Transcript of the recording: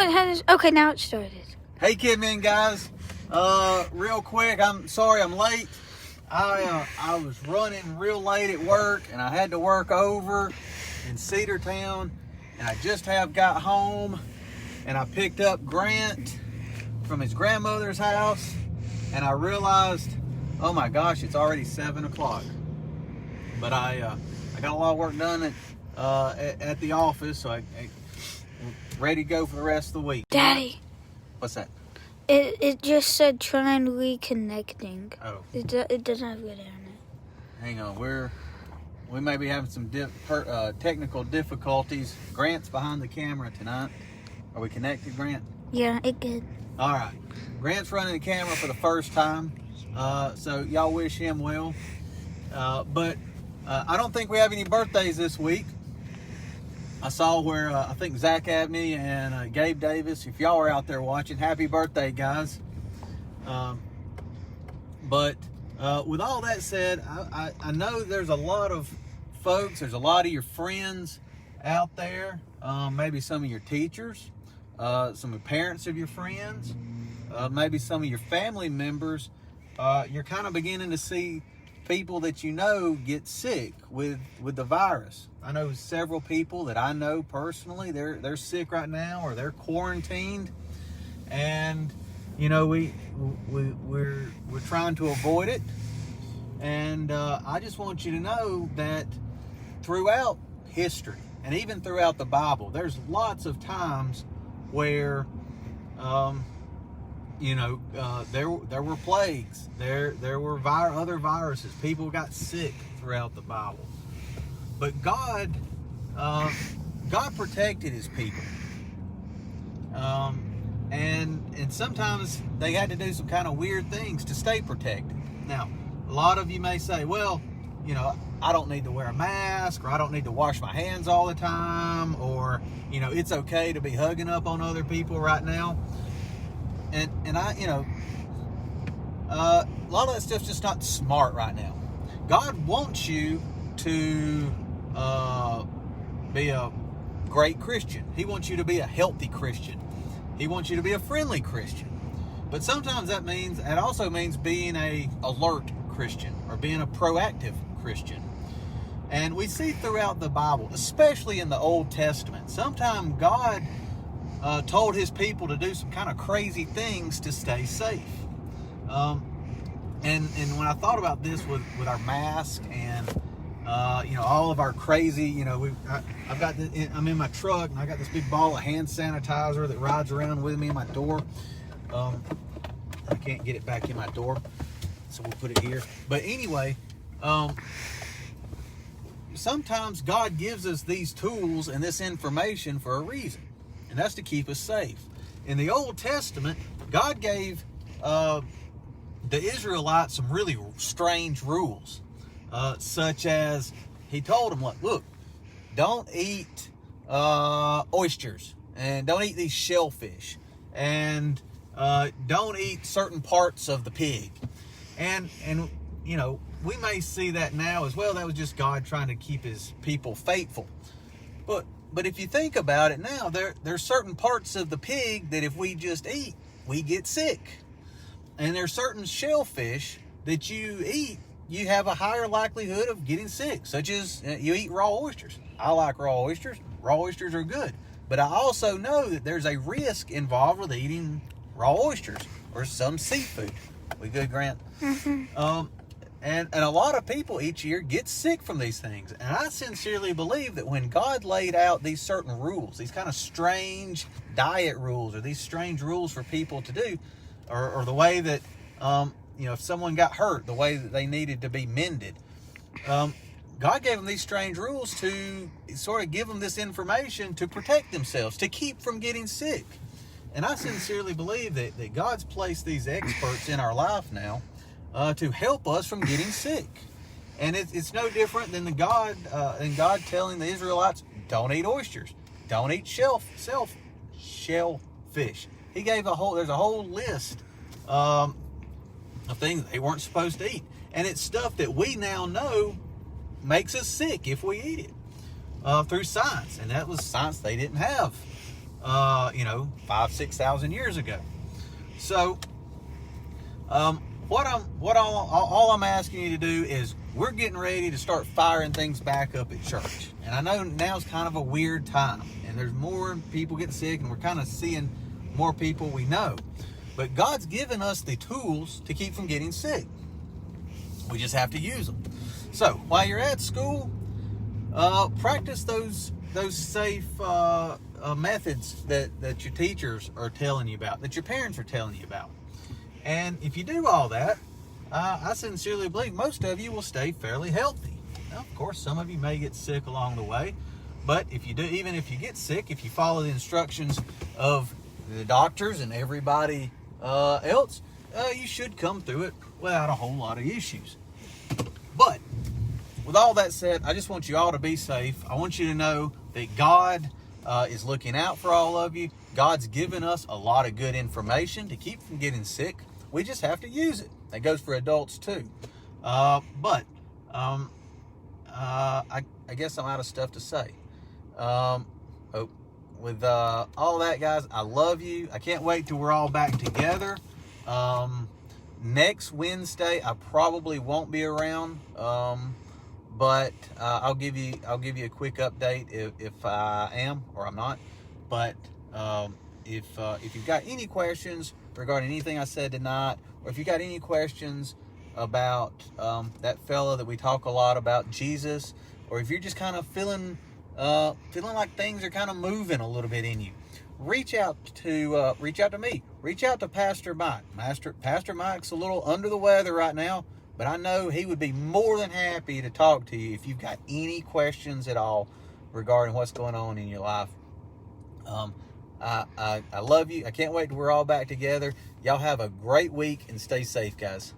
Okay, now it started. Hey, KidMin guys. Real quick, I'm sorry I'm late. I was running real late at work, and I had to work over in Cedartown, and I just got home, and I picked up Grant from his grandmother's house, and I realized, oh my gosh, it's already 7 o'clock. But I got a lot of work done at the office, so I'm ready to go for the rest of the week. Daddy. What's that? It just said trying reconnecting. Oh. It doesn't have good internet. Hang on, we may be having some technical difficulties. Grant's behind the camera tonight. Are we connected, Grant? Yeah, it good. All right. Grant's running the camera for the first time, so y'all wish him well. But I don't think we have any birthdays this week. I saw where I think Zach Abney and Gabe Davis, if y'all are out there watching, happy birthday, guys. But with all that said, I know there's a lot of folks, there's a lot of your friends out there, maybe some of your teachers, some of the parents of your friends, maybe some of your family members. You're kind of beginning to see people that you know get sick with the virus. I know several people that I know personally, they're sick right now, or they're quarantined, and you know we're trying to avoid it. And I just want you to know that throughout history, and even throughout the Bible, there's lots of times where there were plagues, there were other viruses, people got sick throughout the Bible. But God protected his people. And sometimes they had to do some kind of weird things to stay protected. Now, a lot of you may say, well, you know, I don't need to wear a mask, or I don't need to wash my hands all the time, or, you know, it's okay to be hugging up on other people right now. And I, you know, a lot of that stuff's just not smart right now. God wants you to be a great Christian. He wants you to be a healthy Christian. He wants you to be a friendly Christian. But sometimes it also means being a alert Christian, or being a proactive Christian. And we see throughout the Bible, especially in the Old Testament, sometimes God told his people to do some kind of crazy things to stay safe. And when I thought about this with our mask and all of our crazy, I'm in my truck, and I got this big ball of hand sanitizer that rides around with me in my door. I can't get it back in my door, so we'll put it here. But anyway, sometimes God gives us these tools and this information for a reason, and that's to keep us safe. In the Old Testament, God gave the Israelites some really strange rules, such as he told them, look, don't eat oysters, and don't eat these shellfish, and don't eat certain parts of the pig. And you know, we may see that now as well. That was just God trying to keep his people faithful. But if you think about it now, there's certain parts of the pig that if we just eat, we get sick. And there's certain shellfish that you eat, you have a higher likelihood of getting sick, such as you eat raw oysters. I like raw oysters. Raw oysters are good. But I also know that there's a risk involved with eating raw oysters or some seafood. We good, Grant? Mm-hmm. And a lot of people each year get sick from these things. And I sincerely believe that when God laid out these certain rules, these kind of strange diet rules, or these strange rules for people to do, or the way that, if someone got hurt, the way that they needed to be mended, God gave them these strange rules to sort of give them this information to protect themselves, to keep from getting sick. And I sincerely believe that God's placed these experts in our life now to help us from getting sick. And it's no different than God telling the Israelites, don't eat oysters, don't eat shellfish. He gave there's a whole list of things they weren't supposed to eat. And it's stuff that we now know makes us sick if we eat it through science. And that was science they didn't have 5,000-6,000 years ago. So, all I'm asking you to do is, we're getting ready to start firing things back up at church. And I know now's kind of a weird time, and there's more people getting sick, and we're kind of seeing more people we know. But God's given us the tools to keep from getting sick. We just have to use them. So while you're at school, practice those safe methods that your teachers are telling you about, that your parents are telling you about. And if you do all that, I sincerely believe most of you will stay fairly healthy. Now, of course, some of you may get sick along the way, but even if you get sick, if you follow the instructions of the doctors and everybody else, you should come through it without a whole lot of issues. But with all that said, I just want you all to be safe. I want you to know that God is looking out for all of you. God's given us a lot of good information to keep from getting sick. We just have to use it. That goes for adults too. I guess I'm out of stuff to say. With all that, guys, I love you. I can't wait till we're all back together. Next Wednesday, I probably won't be around, but I'll give you a quick update if I am or I'm not. But if you've got any questions regarding anything I said tonight, or if you got any questions about that fella that we talk a lot about, Jesus, or if you're just kind of feeling like things are kind of moving a little bit in you, reach out to me. Reach out to Pastor Mike. Pastor Mike's a little under the weather right now, but I know he would be more than happy to talk to you if you've got any questions at all regarding what's going on in your life. I love you. I can't wait till we're all back together. Y'all have a great week and stay safe, guys.